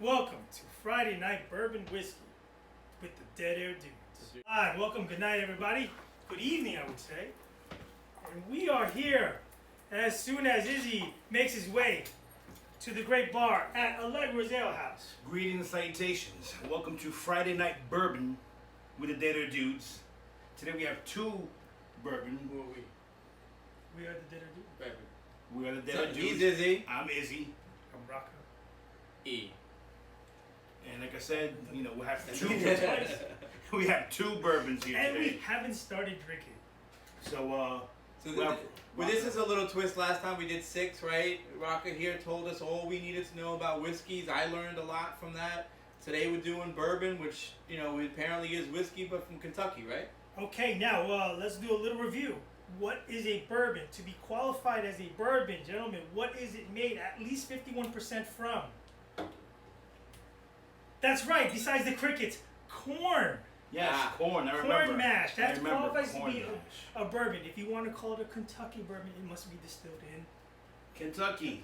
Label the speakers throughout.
Speaker 1: Welcome to Friday Night Bourbon Whiskey with the Dead Air Dudes. Hi, welcome, good night everybody. Good evening, I would say. And we are here as soon as Izzy makes his way to the great bar at Allegra's Ale House.
Speaker 2: Greetings and salutations. Welcome to Friday Night Bourbon with the Dead Air Dudes. Today we have two bourbon.
Speaker 3: Who are we?
Speaker 1: We are the Dead Air Dudes.
Speaker 3: Baby.
Speaker 2: We are the Dead Air Dudes.
Speaker 3: He's Izzy.
Speaker 2: I'm Izzy.
Speaker 1: I'm Rocco.
Speaker 3: E.
Speaker 2: And like I said, we have we have two bourbons here
Speaker 1: And
Speaker 2: today.
Speaker 1: we haven't started drinking.
Speaker 2: So
Speaker 3: this is a little twist. Last time we did 6, right? Rocco here told us all we needed to know about whiskeys. I learned a lot from that. Today we're doing bourbon, which, apparently is whiskey, but from Kentucky, right?
Speaker 1: Okay, now let's do a little review. What is a bourbon? To be qualified as a bourbon, gentlemen, what is it made at least 51% from? That's right, besides the crickets, corn.
Speaker 2: yes, corn. I remember.
Speaker 1: Corn mash. That qualifies to
Speaker 2: corn
Speaker 1: be
Speaker 2: mash.
Speaker 1: a bourbon. If you want to call it a Kentucky bourbon, it must be distilled in
Speaker 2: Kentucky.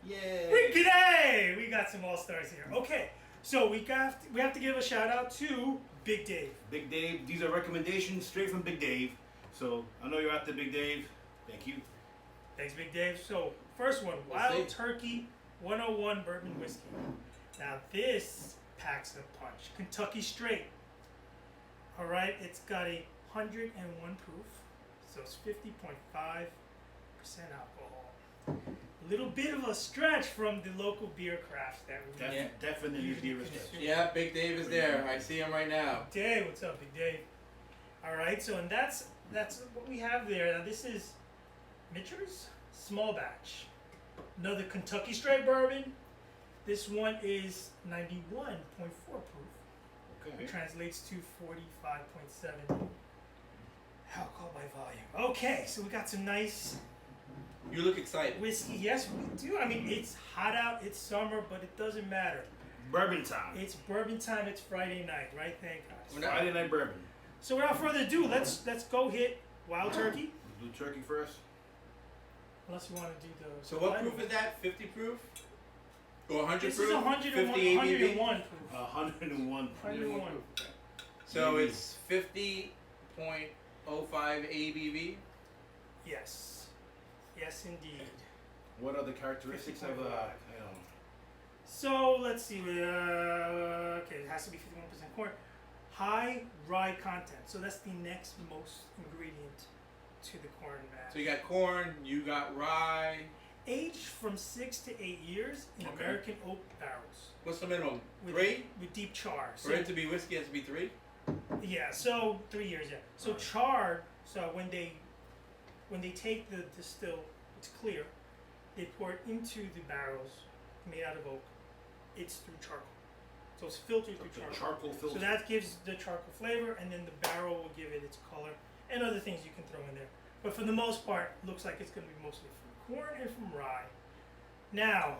Speaker 2: Yay.
Speaker 1: We got some all-stars here. Okay, so we have to give a shout out to Big Dave.
Speaker 2: Big Dave. These are recommendations straight from Big Dave. So I know you're out there, Big Dave. Thank you.
Speaker 1: Thanks, Big Dave. So first one, Wild Turkey 101 Bourbon Whiskey. Now this packs a punch. Kentucky Straight. All right, it's got a 101 proof, so it's 50.5% alcohol. A little bit of a stretch from the local beer crafts that we
Speaker 2: Definitely
Speaker 1: usually
Speaker 2: beer stretch.
Speaker 1: consume.
Speaker 3: Yeah, Big Dave is there. I see him right now.
Speaker 1: Dave, what's up, Big Dave? All right, so and that's what we have there. Now this is Mitcher's small batch, another Kentucky Straight bourbon. This one is 91.4 proof.
Speaker 2: Okay.
Speaker 1: It translates to 45.7 alcohol by volume. Okay, so we got some nice
Speaker 3: You look excited.
Speaker 1: whiskey. Yes, we do. I mean, it's hot out, it's summer, but it doesn't matter.
Speaker 2: Bourbon time.
Speaker 1: It's bourbon time. It's Friday night, right? Thank God.
Speaker 2: Friday Night Bourbon.
Speaker 1: So without further ado, let's go hit Wild Turkey.
Speaker 2: Do turkey first.
Speaker 1: Unless you want to do the.
Speaker 3: So what proof is that? 50 proof? Or 100
Speaker 1: This
Speaker 3: proof?
Speaker 1: is 101,
Speaker 3: 50 ABV?
Speaker 1: 101 proof.
Speaker 2: 101.
Speaker 1: 101.
Speaker 3: So it's 50.05 ABV?
Speaker 1: Yes. Yes, indeed.
Speaker 2: What are the characteristics of
Speaker 1: So let's see. Okay, it has to be 51% corn. High rye content. So that's the next most ingredient to the corn mash.
Speaker 3: So you got corn, you got rye.
Speaker 1: Aged from 6 to 8 years in
Speaker 3: Okay.
Speaker 1: American oak barrels.
Speaker 3: What's the minimum?
Speaker 1: With,
Speaker 3: 3?
Speaker 1: With deep char.
Speaker 3: For it to be whiskey, it has to be 3?
Speaker 1: Yeah, so 3 years, yeah. So
Speaker 3: Right.
Speaker 1: charred, so when they take the distill, it's clear, they pour it into the barrels made out of oak. It's through charcoal. So it's filtered through charcoal.
Speaker 2: Charcoal filter.
Speaker 1: So that gives the charcoal flavor, and then the barrel will give it its color and other things you can throw in there. But for the most part, it looks like it's going to be mostly from corn and from rye. Now,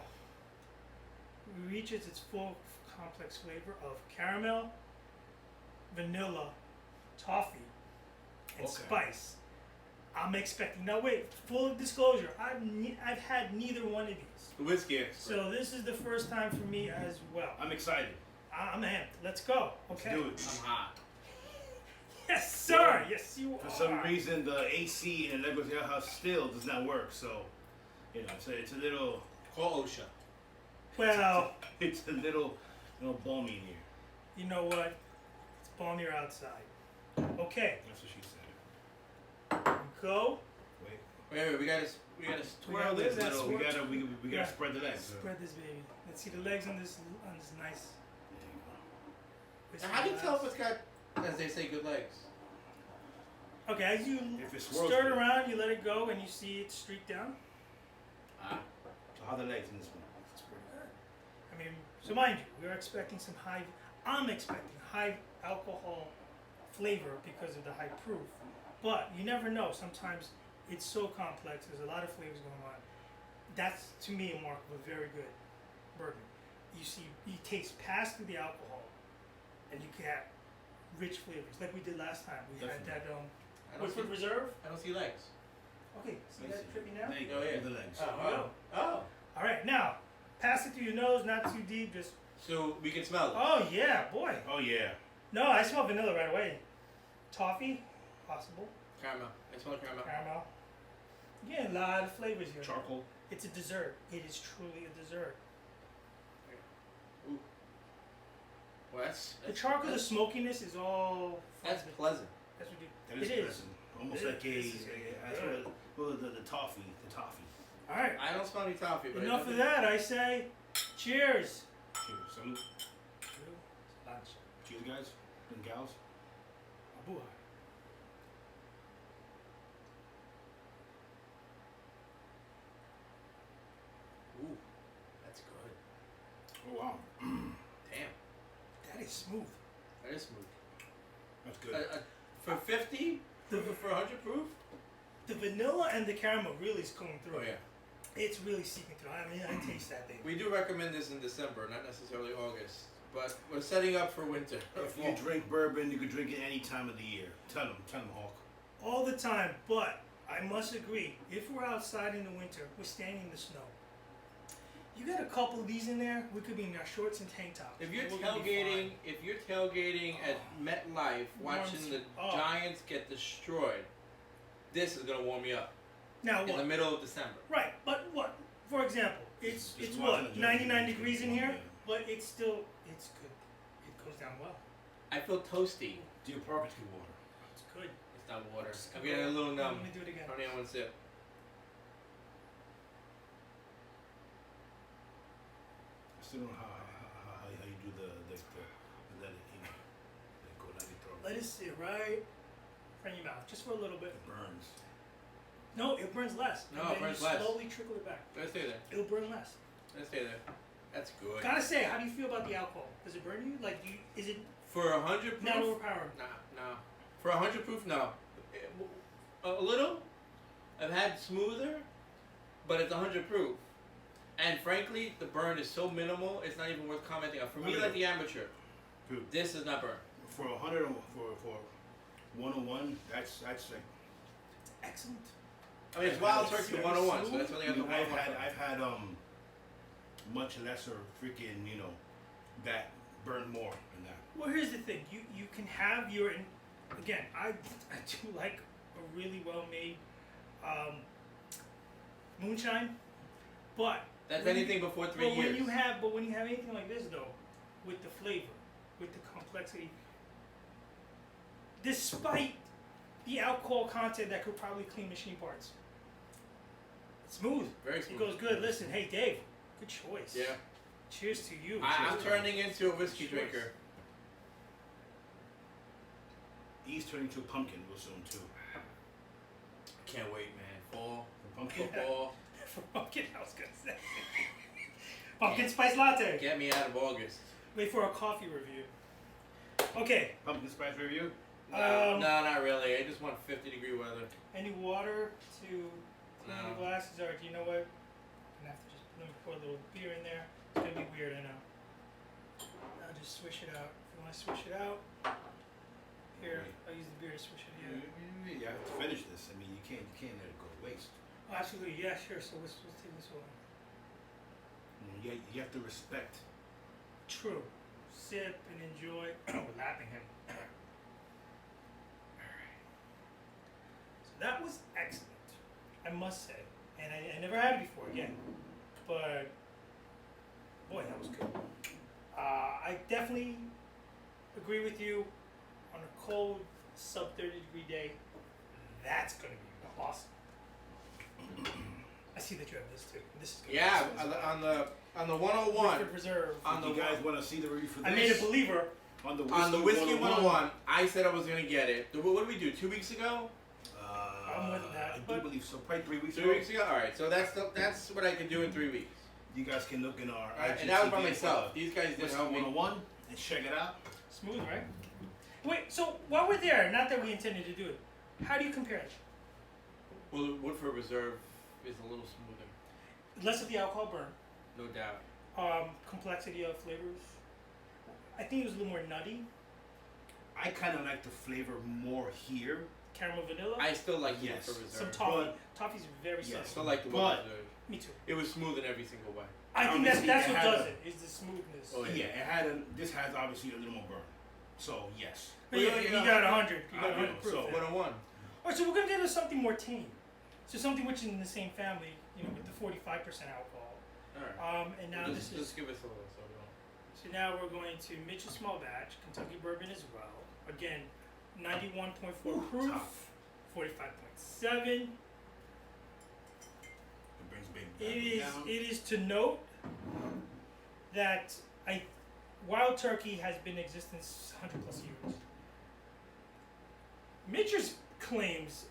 Speaker 1: it reaches its full complex flavor of caramel, vanilla, toffee, and spice. I'm expecting. Now wait, full disclosure, I've had neither one of these.
Speaker 3: The whiskey expert.
Speaker 1: So this is the first time for me as well.
Speaker 2: I'm excited.
Speaker 1: I'm amped. Let's go. Okay.
Speaker 2: Let's do it.
Speaker 3: I'm hot.
Speaker 1: Yes, sir. Yes, you are.
Speaker 2: For some reason, the AC in the Allegra's Ale House still does not work. So, it's a little.
Speaker 3: Call OSHA.
Speaker 1: Well,
Speaker 2: It's a little balmy in here.
Speaker 1: you know what? It's balmier outside. Okay,
Speaker 2: That's what she said.
Speaker 1: go.
Speaker 2: Wait.
Speaker 3: We gotta twirl
Speaker 1: gotta
Speaker 3: this
Speaker 1: do that
Speaker 3: little.
Speaker 2: We gotta
Speaker 1: Yeah.
Speaker 2: spread the legs.
Speaker 1: Spread this baby. Let's see the legs on this nice.
Speaker 3: Now, how do you tell if it's got, as they say, good legs?
Speaker 1: Okay, as you
Speaker 2: If it swirls
Speaker 1: stir it
Speaker 2: good.
Speaker 1: around, you let it go, and you see it streak down.
Speaker 2: So how are the legs in this one?
Speaker 1: It's pretty good. I mean, so mind you, we're expecting I'm expecting high alcohol flavor because of the high proof. But you never know. Sometimes it's so complex. There's a lot of flavors going on. That's, to me, a mark of a very good bourbon. You taste past through the alcohol, and you get rich flavors, like we did last time. We had that
Speaker 3: I don't
Speaker 1: Woodford
Speaker 3: see-
Speaker 1: Reserve.
Speaker 3: I don't see legs.
Speaker 1: Okay, see
Speaker 2: I
Speaker 1: that
Speaker 2: see.
Speaker 1: trippy now?
Speaker 2: There you
Speaker 3: Oh,
Speaker 2: go.
Speaker 3: yeah.
Speaker 2: The legs.
Speaker 3: Oh.
Speaker 1: All right, now pass it through your nose, not too deep. Just.
Speaker 3: So we can smell it.
Speaker 1: Oh yeah, boy.
Speaker 2: Oh yeah.
Speaker 1: No, I smell vanilla right away. Toffee, possible.
Speaker 3: Caramel. I smell caramel.
Speaker 1: Caramel. Again, a lot of flavors here.
Speaker 2: Charcoal.
Speaker 1: It's a dessert. It is truly a dessert.
Speaker 3: Ooh. Well, that's
Speaker 1: The charcoal, the smokiness is all.
Speaker 3: That's pleasant.
Speaker 1: That's what you.
Speaker 2: That is
Speaker 1: It is.
Speaker 2: pleasant. Almost
Speaker 1: It
Speaker 2: like a.
Speaker 1: is.
Speaker 2: That's what the toffee. The toffee.
Speaker 1: All right.
Speaker 3: I don't smell any toffee, but
Speaker 1: Enough of that. I say, cheers.
Speaker 2: Cheers. Salute.
Speaker 1: Lunch.
Speaker 2: Cheers, guys and gals.
Speaker 1: Abuha.
Speaker 3: Ooh, that's good.
Speaker 2: Oh wow.
Speaker 3: Damn,
Speaker 1: That is smooth.
Speaker 3: that is smooth.
Speaker 2: That's good.
Speaker 3: For 50,
Speaker 1: The,
Speaker 3: for 100 proof.
Speaker 1: the vanilla and the caramel really is coming through.
Speaker 3: Oh yeah.
Speaker 1: It's really seeping through. I mean, I taste that thing.
Speaker 3: We do recommend this in December, not necessarily August, but we're setting up for winter.
Speaker 2: If you drink bourbon, you could drink it any time of the year. Tell them, Hawk.
Speaker 1: All the time, but I must agree, if we're outside in the winter, we're standing in the snow. You got a couple of these in there, we could be in our shorts and tank tops.
Speaker 3: If you're
Speaker 1: We're gonna be
Speaker 3: tailgating at MetLife, watching the Giants get destroyed, this is gonna warm you up
Speaker 1: fine. Now
Speaker 3: in the
Speaker 1: what?
Speaker 3: middle of December.
Speaker 1: Right, but what? For example, it's
Speaker 2: Just
Speaker 1: what,
Speaker 2: watching the
Speaker 1: 99
Speaker 2: Giants
Speaker 1: degrees in
Speaker 2: game,
Speaker 1: here,
Speaker 2: yeah.
Speaker 1: but it's still, it's good. It goes down well.
Speaker 3: I feel toasty.
Speaker 2: Do your barbecue water.
Speaker 1: It's good.
Speaker 3: It's not water.
Speaker 1: Just
Speaker 3: I'm
Speaker 1: go-
Speaker 3: getting a little numb.
Speaker 1: Let me do it again.
Speaker 3: Only on one sip.
Speaker 2: I still don't know how you do the let it, you know, let it go down your throat.
Speaker 1: Let it sit right in front of your mouth, just for a little bit.
Speaker 2: It burns.
Speaker 1: No, it burns less.
Speaker 3: No,
Speaker 1: and
Speaker 3: it
Speaker 1: then
Speaker 3: burns
Speaker 1: you
Speaker 3: less.
Speaker 1: slowly trickle it back.
Speaker 3: Let's stay there.
Speaker 1: It'll burn less.
Speaker 3: Let's stay there. That's good.
Speaker 1: Gotta say, how do you feel about the alcohol? Does it burn you? Like, is it
Speaker 3: For 100 proof?
Speaker 1: not overpowering?
Speaker 3: Nah. For 100 proof, no. A little. I've had smoother, but it's 100 proof. And frankly, the burn is so minimal, it's not even worth commenting on. For me, like the amateur,
Speaker 2: Good.
Speaker 3: this does not burn.
Speaker 2: For 100 for 101, that's like.
Speaker 1: Excellent.
Speaker 3: I mean, it's Wild Turkey 101, so that's why they got the 101.
Speaker 2: I've had much lesser freaking, you know, that burn more than that.
Speaker 1: Well, here's the thing. You can have your, again, I do like a really well made moonshine, but
Speaker 3: That's
Speaker 1: when
Speaker 3: anything before 3
Speaker 1: but
Speaker 3: years.
Speaker 1: when you have anything like this though, with the flavor, with the complexity, despite the alcohol content that could probably clean machine parts, it's smooth.
Speaker 3: Very
Speaker 1: It
Speaker 3: smooth.
Speaker 1: goes good. Listen, hey Dave, good choice.
Speaker 3: Yeah.
Speaker 1: Cheers to you.
Speaker 3: I'm
Speaker 1: Cheers to
Speaker 3: turning into a whiskey
Speaker 1: Cheers.
Speaker 3: drinker.
Speaker 2: He's turning to a pumpkin real soon too.
Speaker 3: Can't wait, man. Fall.
Speaker 2: Pumpkin.
Speaker 3: Football.
Speaker 1: For pumpkin, I was gonna say. Pumpkin spice latte.
Speaker 3: Get me out of August.
Speaker 1: Wait for a coffee review. Okay.
Speaker 2: Pumpkin spice review.
Speaker 3: No, not really. I just want 50-degree weather.
Speaker 1: Any water to clean
Speaker 3: No.
Speaker 1: the glasses, or do you know what? I'm gonna have to just let me pour a little beer in there. It's gonna be weird, I know. I'll just swish it out. If you want to swish it out, here I'll use the beer to swish it in.
Speaker 2: You have to finish this. I mean, you can't let it go to waste.
Speaker 1: Oh, absolutely, yeah, sure. So let's take this one.
Speaker 2: You have to respect.
Speaker 1: True. Sip and enjoy. We're lapping him. So that was excellent, I must say. And I never had it before again. But boy, that was good. I definitely agree with you on a cold sub 30-degree day. That's gonna be awesome. I see that you have this too. This is good.
Speaker 3: Yeah, on the 101,
Speaker 1: Woodford Reserve.
Speaker 3: on
Speaker 2: If
Speaker 3: the
Speaker 2: you guys want to see the review for this?
Speaker 1: I made a believer.
Speaker 2: On the
Speaker 3: whiskey 101, I said I was gonna get it. What did we do? 2 weeks ago?
Speaker 1: I'm with that,
Speaker 2: I
Speaker 1: but-
Speaker 2: do believe so. Probably 3 weeks
Speaker 3: 3
Speaker 2: ago.
Speaker 3: weeks ago. All right, so that's what I could do in 3 weeks.
Speaker 2: You guys can look in our
Speaker 3: And that was by
Speaker 2: IGTV,
Speaker 3: myself. These guys didn't
Speaker 2: Whiskey
Speaker 3: help me.
Speaker 2: 101 and check it out.
Speaker 1: Smooth, right? Wait, so while we're there, not that we intended to do it, how do you compare it?
Speaker 3: Well, Woodford Reserve is a little smoother,
Speaker 1: Less of the alcohol burn,
Speaker 3: no doubt.
Speaker 1: complexity of flavors. I think it was a little more nutty.
Speaker 2: I kind of like the flavor more here
Speaker 1: caramel vanilla.
Speaker 3: I still like the
Speaker 2: Yes.
Speaker 3: Woodford
Speaker 1: Some
Speaker 3: Reserve.
Speaker 1: toffee. Toffee's very
Speaker 2: Yes.
Speaker 3: I
Speaker 1: subtle.
Speaker 3: still like the
Speaker 2: But-
Speaker 3: Woodford Reserve.
Speaker 1: Me too.
Speaker 3: It was smooth in every single way.
Speaker 1: I think
Speaker 2: Obviously,
Speaker 1: that's
Speaker 2: it
Speaker 1: what
Speaker 2: had
Speaker 1: does
Speaker 2: a-
Speaker 1: it. Is the smoothness.
Speaker 3: Oh,
Speaker 2: Yeah, it had this has obviously a little more burn. So yes.
Speaker 1: But yeah, you got 100. You got
Speaker 2: I know,
Speaker 1: 100 proof.
Speaker 2: so
Speaker 1: there.
Speaker 3: 101.
Speaker 1: Alright, so we're gonna get to something more tame. So something which is in the same family, with the 45% alcohol.
Speaker 3: Alright.
Speaker 1: And now
Speaker 3: just,
Speaker 1: this is.
Speaker 3: just give us a little so we don't.
Speaker 1: So now we're going to Mitch's small batch, Kentucky bourbon as well. Again, 91.4 proof,
Speaker 2: Tough.
Speaker 1: 45.7.
Speaker 2: It brings baby
Speaker 1: It
Speaker 2: down.
Speaker 1: is to note that Wild Turkey has been in existence 100 plus years. Mitcher's claims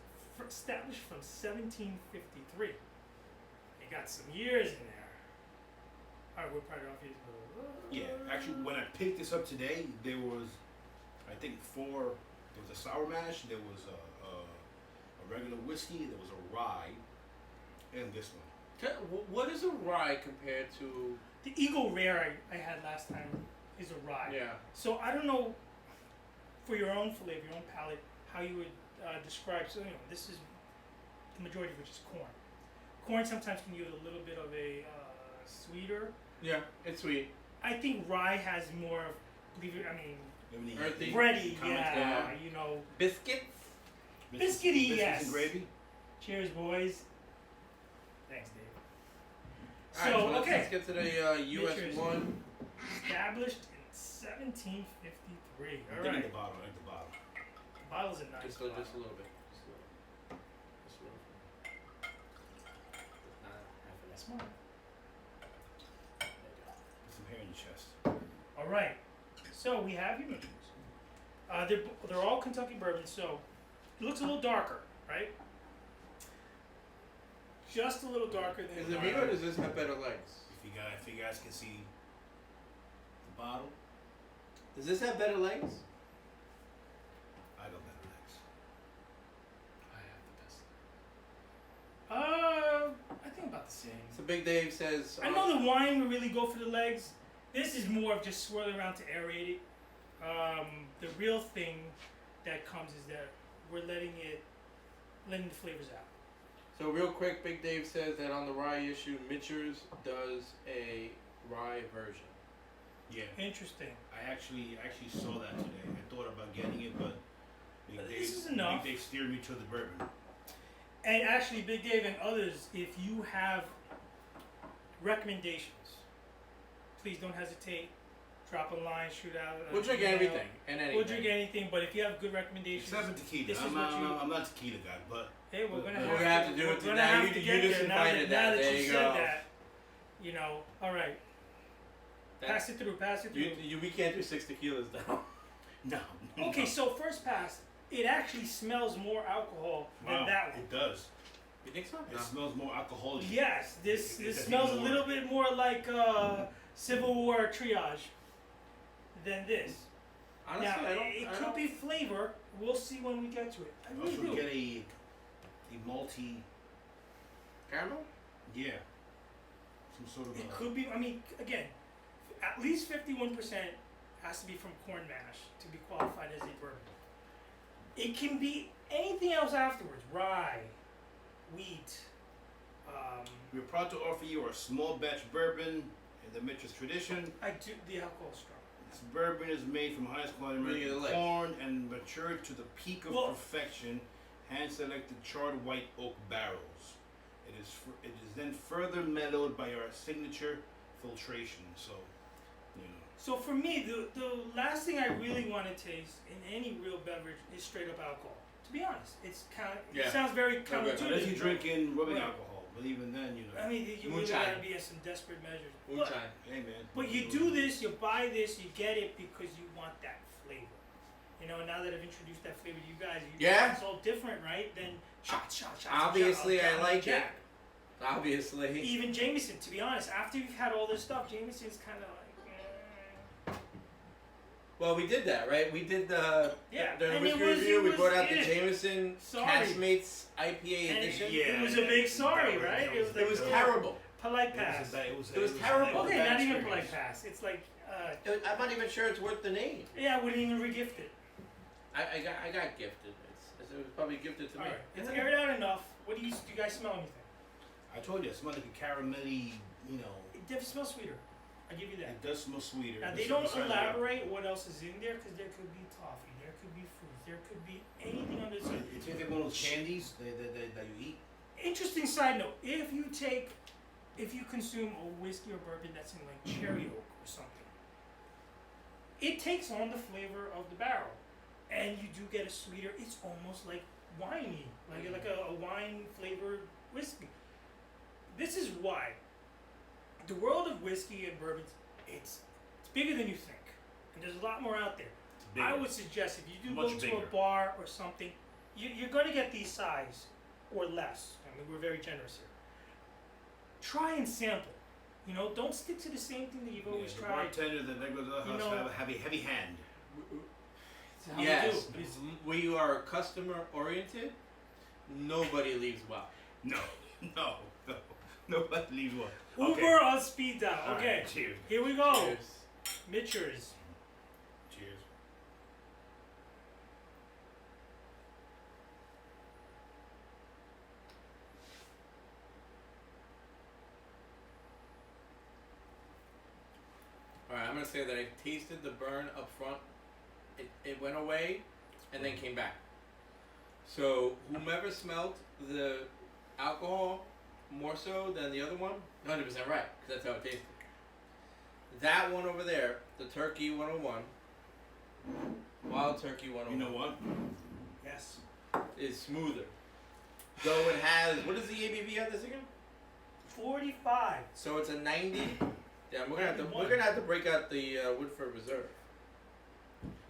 Speaker 1: established from 1753. They got some years in there. Alright, we're probably off his.
Speaker 2: Yeah, actually, when I picked this up today, there was, I think, there was a sour mash, there was a regular whiskey, there was a rye, and this one.
Speaker 3: What is a rye compared to?
Speaker 1: The Eagle Rare I had last time is a rye.
Speaker 3: Yeah.
Speaker 1: So I don't know, for your own flavor, your own palate, how you would describe. So this is the majority of which is corn. Corn sometimes can give it a little bit of a sweeter.
Speaker 3: Yeah, it's sweet.
Speaker 1: I think rye has more,
Speaker 3: Earthy.
Speaker 1: bready.
Speaker 2: comments
Speaker 1: Yeah,
Speaker 3: there? Biscuits.
Speaker 1: Biscuity,
Speaker 2: biscuits
Speaker 1: yes.
Speaker 2: and gravy.
Speaker 1: Cheers, boys. Thanks, Dave.
Speaker 3: Alright,
Speaker 1: So
Speaker 3: let's
Speaker 1: okay,
Speaker 3: get to the US
Speaker 1: Mitchers.
Speaker 3: 1.
Speaker 1: established in 1753.
Speaker 2: I'm
Speaker 1: All
Speaker 2: digging
Speaker 1: right,
Speaker 2: the bottle, I like the bottle.
Speaker 1: the bottle's a nice.
Speaker 3: Just a
Speaker 1: bottle.
Speaker 3: little bit. Just a little. Just a little. Not half of that.
Speaker 1: That's smart.
Speaker 2: Put some hair in your chest.
Speaker 1: All right, so we have your Mitchers. They're all Kentucky bourbon, so it looks a little darker, right? Just a little darker than.
Speaker 3: Is it me or does this have better legs?
Speaker 2: If you guys can see the bottle,
Speaker 3: Does this have better legs?
Speaker 2: I got better legs.
Speaker 3: I have the best.
Speaker 1: I think about the same.
Speaker 3: So Big Dave says.
Speaker 1: I know the wine would really go for the legs. This is more of just swirling around to aerate it. The real thing that comes is that we're letting the flavors out.
Speaker 3: So real quick, Big Dave says that on the rye issue, Mitcher's does a rye version.
Speaker 2: Yeah,
Speaker 1: Interesting.
Speaker 2: I actually saw that today. I thought about getting it, but
Speaker 1: This is enough.
Speaker 2: Big Dave steered me to the bourbon.
Speaker 1: And actually, Big Dave and others, if you have recommendations, please don't hesitate. Drop a line, shoot out.
Speaker 3: We'll drink
Speaker 1: email.
Speaker 3: everything and anything.
Speaker 1: We'll drink anything, but if you have good recommendations,
Speaker 2: Except for tequila.
Speaker 1: This is
Speaker 2: I'm
Speaker 1: what
Speaker 2: not a tequila guy, but
Speaker 1: hey, we're gonna
Speaker 2: We're
Speaker 1: have,
Speaker 3: gonna have to do
Speaker 1: we're
Speaker 3: it
Speaker 1: gonna
Speaker 3: now.
Speaker 1: have
Speaker 3: You-
Speaker 1: to
Speaker 3: you
Speaker 1: get
Speaker 3: just
Speaker 1: there. Now
Speaker 3: invited
Speaker 1: now
Speaker 3: that.
Speaker 1: that
Speaker 3: There
Speaker 1: you
Speaker 3: you
Speaker 1: said
Speaker 3: go.
Speaker 1: that, all right. Pass it through. Pass it through.
Speaker 3: We can't do 6 tequilas now.
Speaker 2: no.
Speaker 1: Okay, so first pass, it actually smells more alcohol than
Speaker 2: Wow,
Speaker 1: that one.
Speaker 2: it does.
Speaker 3: You think so?
Speaker 2: It smells more alcoholic.
Speaker 1: Yes, this
Speaker 2: It
Speaker 1: smells a
Speaker 2: definitely
Speaker 1: little bit more like Civil War triage than this.
Speaker 3: Honestly,
Speaker 1: Now,
Speaker 3: I don't.
Speaker 1: it
Speaker 3: I
Speaker 1: could
Speaker 3: don't-
Speaker 1: be flavor. We'll see when we get to it. I
Speaker 2: I
Speaker 1: really
Speaker 2: also
Speaker 1: do.
Speaker 2: get a malty,
Speaker 3: caramel.
Speaker 2: yeah, some sort of
Speaker 1: It
Speaker 2: a,
Speaker 1: could be. Again, at least 51% has to be from corn mash to be qualified as a bourbon. It can be anything else afterwards: rye, wheat.
Speaker 2: We're proud to offer you our small batch bourbon in the Mitcher's tradition.
Speaker 1: The alcohol is strong.
Speaker 2: This bourbon is made from highest quality
Speaker 3: Really
Speaker 2: American
Speaker 3: good
Speaker 2: corn and matured to the peak of
Speaker 1: Well-
Speaker 2: perfection, hand-selected charred white oak barrels. It is then further mellowed by our signature filtration. So,
Speaker 1: So for me, the last thing I really want to taste in any real beverage is straight up alcohol. To be honest, it's
Speaker 3: Yeah.
Speaker 1: it sounds very
Speaker 3: Okay.
Speaker 2: unless
Speaker 1: counterintuitive.
Speaker 2: you drink in rubbing
Speaker 1: Right.
Speaker 2: alcohol, but even then,
Speaker 1: I mean, you really
Speaker 3: Moonshine.
Speaker 1: gotta be in some desperate measures.
Speaker 3: Moonshine.
Speaker 2: hey man.
Speaker 1: But you do this, you buy this, you get it because you want that flavor. Now that I've introduced that flavor to you guys,
Speaker 3: Yeah.
Speaker 1: it's all different, right? Then shots.
Speaker 3: Obviously, I like it.
Speaker 1: Jack.
Speaker 3: Obviously.
Speaker 1: Even Jameson, to be honest, after you've had all this stuff, Jameson's kind of like,
Speaker 3: Well, we did that, right? We did the
Speaker 1: Yeah,
Speaker 3: the
Speaker 1: and
Speaker 3: whiskey
Speaker 1: it was-
Speaker 3: review.
Speaker 1: it
Speaker 3: We
Speaker 1: was-
Speaker 3: brought out the
Speaker 1: yeah.
Speaker 3: Jameson
Speaker 1: Sorry.
Speaker 3: Castmates IPA
Speaker 1: And
Speaker 3: edition.
Speaker 2: Yeah.
Speaker 1: it was a big sorry,
Speaker 2: That
Speaker 1: right?
Speaker 2: was-
Speaker 3: It was
Speaker 1: like,
Speaker 3: terrible.
Speaker 1: polite pass.
Speaker 2: It was
Speaker 3: terrible.
Speaker 1: Okay,
Speaker 2: bad
Speaker 1: not even
Speaker 2: experience.
Speaker 1: polite pass. It's like,
Speaker 3: I'm not even sure it's worth the name.
Speaker 1: yeah, I wouldn't even regift it.
Speaker 3: I got gifted. It's It was probably gifted to me.
Speaker 1: Alright, it's aired out enough. Do you guys smell anything?
Speaker 2: I told you, it smells like a caramelly, you know.
Speaker 1: It definitely smells sweeter. I give you that.
Speaker 2: It does smell sweeter.
Speaker 1: Now,
Speaker 2: This
Speaker 1: they
Speaker 2: is
Speaker 1: don't
Speaker 2: besides
Speaker 1: elaborate what else is in there because there could be toffee, there could be fruit, there could be anything on this.
Speaker 2: It's like one of those candies that you eat.
Speaker 1: Interesting side note: if you consume a whiskey or bourbon that's in like cherry oak or something, it takes on the flavor of the barrel, and you do get a sweeter. It's almost like winey, like a wine flavored whiskey. This is why the world of whiskey and bourbons it's bigger than you think, and there's a lot more out there. I would suggest if you do
Speaker 2: Much
Speaker 1: go to
Speaker 2: bigger.
Speaker 1: a bar or something, you're going to get these size or less. I mean, we're very generous here. Try and sample. You know, don't stick to the same thing that you've always
Speaker 2: The
Speaker 1: tried.
Speaker 2: bartender that goes to the house have a heavy hand.
Speaker 1: It's how we
Speaker 3: Yes,
Speaker 1: do. It's-
Speaker 3: we are customer oriented. Nobody leaves well.
Speaker 2: No. Nobody leaves one.
Speaker 1: Uber
Speaker 2: Okay.
Speaker 1: on speed dial.
Speaker 2: All
Speaker 1: Okay,
Speaker 2: right, cheers.
Speaker 1: here we go.
Speaker 3: Cheers.
Speaker 1: Mitchers.
Speaker 2: Cheers.
Speaker 3: Alright, I'm gonna say that I tasted the burn up front. It went away and then came back. So whomever smelled the alcohol more so than the other one, 100% right, because that's how it tasted. That one over there, the Turkey 101, Wild Turkey 101,
Speaker 2: You know what?
Speaker 1: Yes.
Speaker 3: is smoother. Though it has, what is the ABV on this again?
Speaker 1: 45.
Speaker 3: So it's a 90. Yeah, we're gonna
Speaker 1: 91.
Speaker 3: have to break out the Woodford Reserve.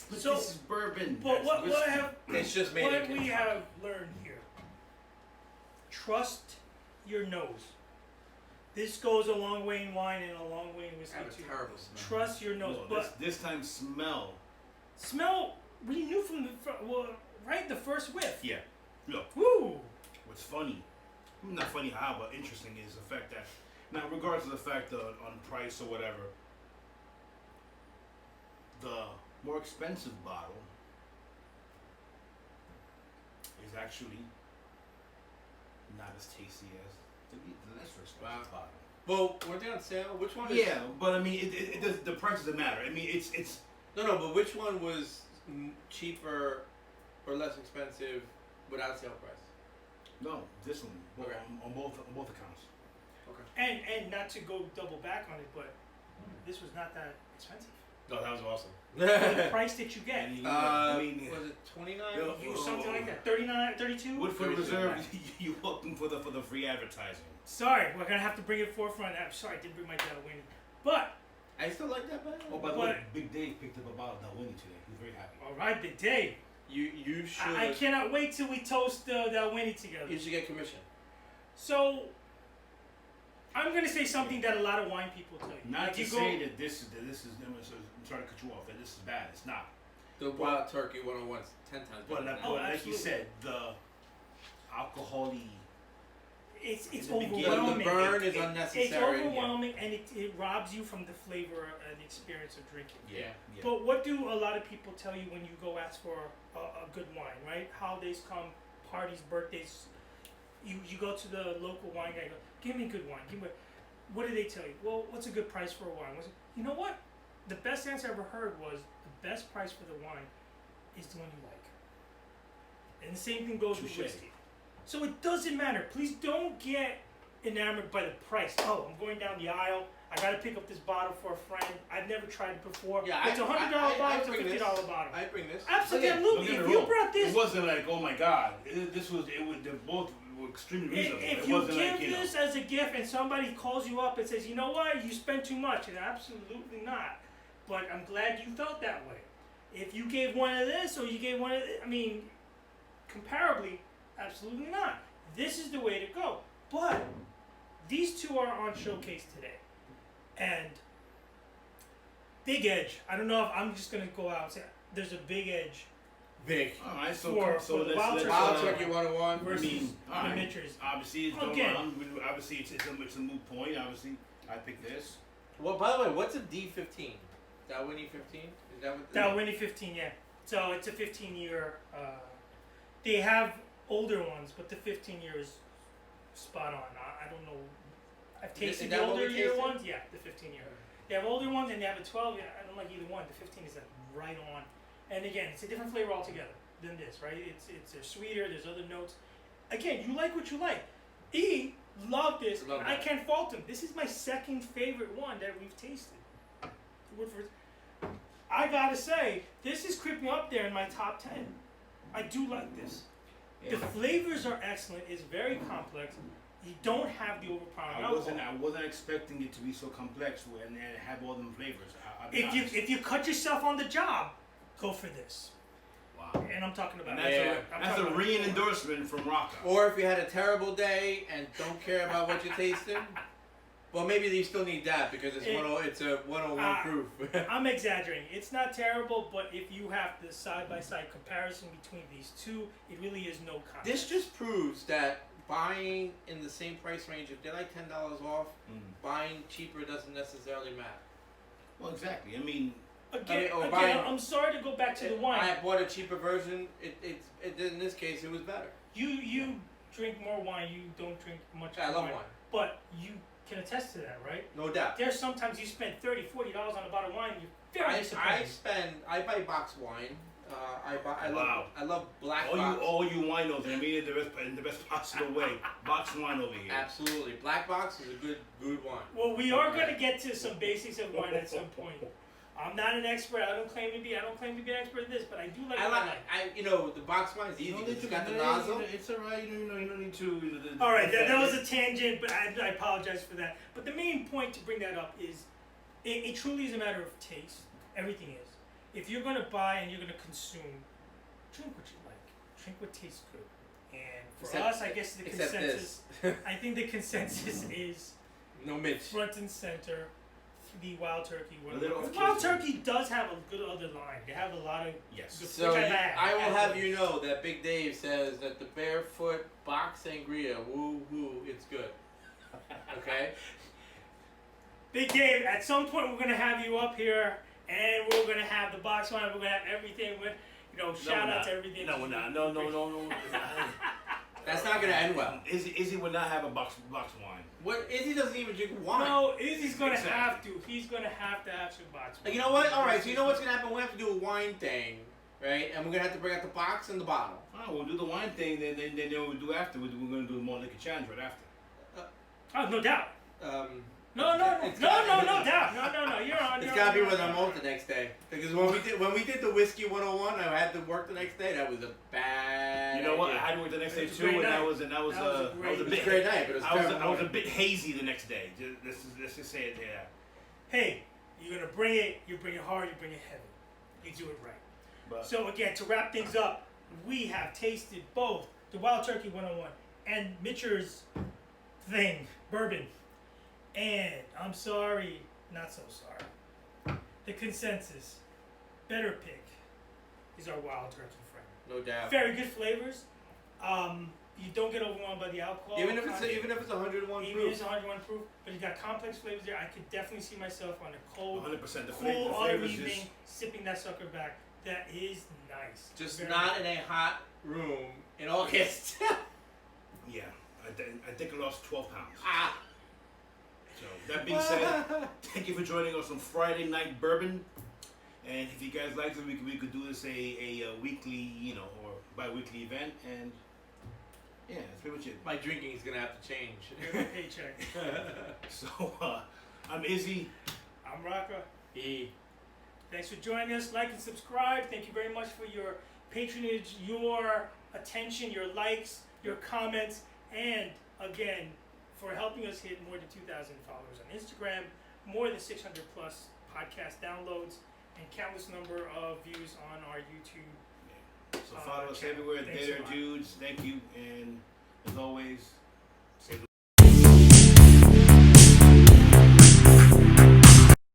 Speaker 2: But
Speaker 1: So-
Speaker 2: this is bourbon.
Speaker 1: But
Speaker 2: That's
Speaker 1: what I
Speaker 2: whiskey.
Speaker 1: have
Speaker 3: It's just made
Speaker 1: what
Speaker 3: in
Speaker 1: we
Speaker 3: Kentucky.
Speaker 1: have learned here. Trust your nose. This goes a long way in wine and a long way in
Speaker 3: I
Speaker 1: whiskey
Speaker 3: have a
Speaker 1: too.
Speaker 3: terrible smell.
Speaker 1: Trust your nose,
Speaker 2: Well,
Speaker 1: but
Speaker 2: this time smell.
Speaker 1: smell. We knew from the right the first whiff.
Speaker 2: Yeah. Look,
Speaker 1: Woo!
Speaker 2: what's funny, not funny how, but interesting is the fact that, now regardless of the fact on price or whatever, the more expensive bottle is actually not as tasty as the lesser expensive bottle.
Speaker 3: Well, weren't they on sale? Which one?
Speaker 2: Yeah, but I mean, it does, the price doesn't matter. I mean, it's
Speaker 3: No, but which one was cheaper or less expensive without sale price?
Speaker 2: no, this one well,
Speaker 3: Okay.
Speaker 2: on both accounts.
Speaker 1: And not to go double back on it, but this was not that expensive.
Speaker 2: No, that was awesome.
Speaker 1: For the price that you get,
Speaker 2: I mean,
Speaker 3: Was it 29?
Speaker 2: Yo,
Speaker 1: you something like that. 39, 32.
Speaker 2: Woodford
Speaker 3: 32.
Speaker 2: Reserve, you welcome for the free advertising.
Speaker 1: Sorry, we're gonna have to bring it forefront. I'm sorry, I didn't bring my Delaware, but
Speaker 3: I still like that better.
Speaker 2: Oh, by the
Speaker 1: But-
Speaker 2: way, Big Dave picked up a bottle of Dalwhinnie today. He was very happy.
Speaker 1: all right, Big Dave.
Speaker 3: You should.
Speaker 1: I cannot wait till we toast Delaware together.
Speaker 3: You should get commission.
Speaker 1: So, I'm gonna say something that a lot of wine people tell you.
Speaker 2: Not
Speaker 1: Like
Speaker 2: to
Speaker 1: you
Speaker 2: say
Speaker 1: go,
Speaker 2: that this is. I'm sorry to cut you off. That this is bad. It's not.
Speaker 3: The Wild Turkey 101 is 10 times better.
Speaker 2: But
Speaker 3: than
Speaker 2: like,
Speaker 3: that.
Speaker 1: Oh,
Speaker 2: like you
Speaker 1: absolutely.
Speaker 2: said, the alcohol-y.
Speaker 1: it's
Speaker 2: in the beginning,
Speaker 1: overwhelming.
Speaker 3: the burn is
Speaker 1: It's
Speaker 3: unnecessary.
Speaker 1: overwhelming, and it robs you from the flavor and the experience of drinking.
Speaker 3: Yeah.
Speaker 1: But what do a lot of people tell you when you go ask for a good wine, right? Holidays come, parties, birthdays. You go to the local wine guy. Go, give me good wine. Give me. What do they tell you? Well, what's a good price for a wine? You know what? The best answer I ever heard was the best price for the wine is the one you like. And the same thing goes with
Speaker 2: Touché.
Speaker 1: whiskey. So it doesn't matter. Please don't get enamored by the price. Oh, I'm going down the aisle. I got to pick up this bottle for a friend. I've never tried it before.
Speaker 3: Yeah,
Speaker 1: It's a $100 bottle. It's a $50 bottle.
Speaker 3: I bring this.
Speaker 1: Absolutely.
Speaker 2: Don't get me
Speaker 1: If you
Speaker 2: wrong.
Speaker 1: brought this,
Speaker 2: It wasn't like, oh my god. They're both were extremely reasonable.
Speaker 1: if
Speaker 2: it
Speaker 1: you
Speaker 2: wasn't
Speaker 1: give
Speaker 2: like, you know.
Speaker 1: this as a gift and somebody calls you up and says, you know what, you spent too much, and absolutely not. But I'm glad you felt that way. If you gave one of this or you gave one of this, I mean, comparably, absolutely not. This is the way to go. But these two are on showcase today. And Big Edge. I don't know if I'm just going to go out and say there's a Big Edge
Speaker 3: Big.
Speaker 2: All right, so
Speaker 1: for the
Speaker 2: let's
Speaker 1: Wild Turkey.
Speaker 3: Wild Turkey 101.
Speaker 1: versus
Speaker 2: all
Speaker 1: the
Speaker 2: right.
Speaker 1: Mitchers.
Speaker 2: Obviously, it's going
Speaker 1: Again.
Speaker 2: on. Obviously, it's a moot point. Obviously, I picked this.
Speaker 3: Well, by the way, what's a D15? Dalwhinnie 15? Is that what?
Speaker 1: Dalwhinnie 15, yeah. So it's a 15-year They have older ones, but the 15-year is spot on. I don't know. I've tasted the older year ones. Yeah, the 15-year. They have older ones and they have a 12. Yeah, I don't like either one. The 15 is like right on. And again, it's a different flavor altogether than this, right? It's sweeter. There's other notes. Again, you like what you like. Loved this.
Speaker 3: Love
Speaker 1: I
Speaker 3: that.
Speaker 1: can't fault him. This is my second favorite one that we've tasted. Woodford. I gotta say, this is creeping up there in my top 10. I do like this. The flavors are excellent. It's very complex. You don't have the overpowering alcohol.
Speaker 2: I wasn't expecting it to be so complex and have all them flavors. I'll be honest.
Speaker 1: If you cut yourself on the job, go for this.
Speaker 2: Wow.
Speaker 1: And I'm talking about
Speaker 2: And that's a ringing endorsement from Rocca.
Speaker 3: Or if you had a terrible day and don't care about what you're tasting, well, maybe you still need that because it's a 101 proof.
Speaker 1: I'm exaggerating. It's not terrible, but if you have the side-by-side comparison between these two, it really is no contest.
Speaker 3: This just proves that buying in the same price range, if they're like $10 off, buying cheaper doesn't necessarily matter.
Speaker 2: Well, exactly. I mean,
Speaker 1: Again,
Speaker 3: buying,
Speaker 1: I'm sorry to go back to the wine.
Speaker 3: I bought a cheaper version. In this case, it was better.
Speaker 1: You drink more wine. You don't drink much
Speaker 3: I love wine.
Speaker 1: But you can attest to that, right?
Speaker 3: No doubt.
Speaker 1: There's sometimes you spend $30, $40 on a bottle of wine. You're very disappointed.
Speaker 3: I buy box wine. I love black box.
Speaker 2: All you winos, I mean it in the best possible way. Box wine over here.
Speaker 3: Absolutely. Black box is a good wine.
Speaker 1: Well, we are going to get to some basics of wine at some point. I'm not an expert. I don't claim to be an expert in this, but I do like.
Speaker 3: The box wine is easy. It's got the nozzle.
Speaker 2: It's alright. You don't need to.
Speaker 1: All right, that was a tangent, but I apologize for that. But the main point to bring that up is, it truly is a matter of taste. Everything is. If you're going to buy and you're going to consume, drink what you like. Drink what tastes good. And for us, I guess the consensus. I think the consensus is
Speaker 3: no Mitch.
Speaker 1: Front and center. The Wild Turkey.
Speaker 2: Wild
Speaker 1: Turkey does have a good other line. They have a lot of good.
Speaker 3: So I will have you know that Big Dave says that the Barefoot Box Sangria, woo, it's good. Okay?
Speaker 1: Big Dave, at some point we're going to have you up here and we're going to have the box wine. We're going to have everything with, shout out to everything.
Speaker 2: No, we're not. No.
Speaker 3: That's not going to end well.
Speaker 2: Izzy would not have a box wine.
Speaker 3: What? Izzy doesn't even drink wine.
Speaker 1: No, Izzy's going to have to. He's going to have some box wine.
Speaker 3: You know what? All right, so you know what's going to happen? We have to do a wine thing, right? And we're going to have to bring out the box and the bottle.
Speaker 2: Oh, we'll do the wine thing, then we'll do afterwards. We're going to do more liquor challenge right after.
Speaker 1: Oh, no doubt. No doubt. No. You're on.
Speaker 3: It's got to be with our malt the next day. Because when we did the whiskey 101, I had to work the next day. That was a bad.
Speaker 2: You know what? I had to work the next day too, and that was a
Speaker 3: great night. But
Speaker 2: I was a bit hazy the next day. Let's just say it there.
Speaker 1: Hey, you're gonna bring it. You bring it hard. You bring it heavy. You do it right. So again, to wrap things up, we have tasted both the Wild Turkey 101 and Mitcher's thing, Bourbon. And I'm sorry, not so sorry. The consensus, better pick, is our Wild Turkey friend.
Speaker 3: No doubt.
Speaker 1: Very good flavors. You don't get overwhelmed by the alcohol.
Speaker 3: Even if it's 101
Speaker 1: even
Speaker 3: proof.
Speaker 1: Even if it's 101 proof, but you got complex flavors there. I could definitely see myself on a cold,
Speaker 2: 100%.
Speaker 1: cool autumn evening sipping that sucker back. That is nice.
Speaker 3: Just
Speaker 1: very
Speaker 3: not
Speaker 1: good.
Speaker 3: in a hot room in August.
Speaker 2: Yeah, I think I lost 12 pounds.
Speaker 3: Ah.
Speaker 2: So that being said, thank you for joining us on Friday Night Bourbon. And if you guys like it, we could do this a weekly, or bi-weekly event. And yeah, that's pretty much it.
Speaker 3: My drinking is gonna have to change.
Speaker 1: Here's my paycheck.
Speaker 2: So I'm Izzy.
Speaker 1: I'm Rocca. Thanks for joining us. Like and subscribe. Thank you very much for your patronage, your attention, your likes, your comments, and again, for helping us hit more than 2,000 followers on Instagram, more than 600 plus podcast downloads, and countless number of views on our YouTube.
Speaker 2: So follow us everywhere.
Speaker 1: Thanks
Speaker 2: There,
Speaker 1: a lot.
Speaker 2: dudes. Thank you. And as always,